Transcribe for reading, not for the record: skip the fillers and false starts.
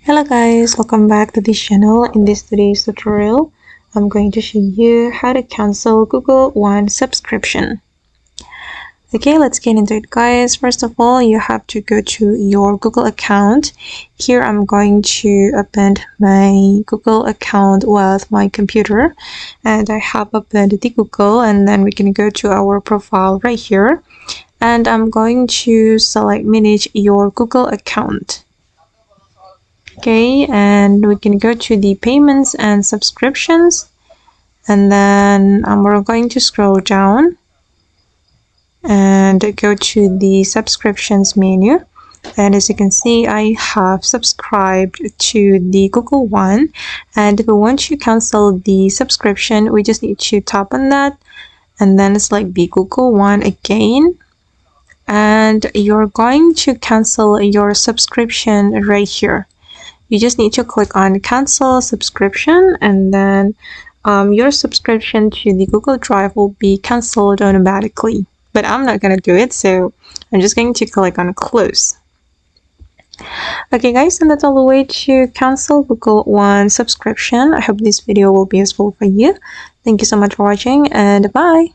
Hello guys, welcome back to this channel. In this today's tutorial, I'm going to show you how to cancel Google One subscription. Okay, let's get into it guys. First of all, you have to go to your Google account. Here I'm going to open my Google account with my computer, and I have opened the Google, and then we can go to our profile right here, and I'm going to select manage your Google account. Okay, and we can go to the payments and subscriptions, and then we're going to scroll down and go to the subscriptions menu. And as you can see, I have subscribed to the Google One, and if we want to cancel the subscription, we just need to tap on that and then select the Google One again, and you're going to cancel your subscription right here. You just need to click on cancel subscription, and then your subscription to the Google Drive will be canceled automatically. But I'm not going to do it, so I'm just going to click on close. Okay guys, and that's all the way to cancel Google One subscription. I hope this video will be useful for you. Thank you so much for watching, and bye!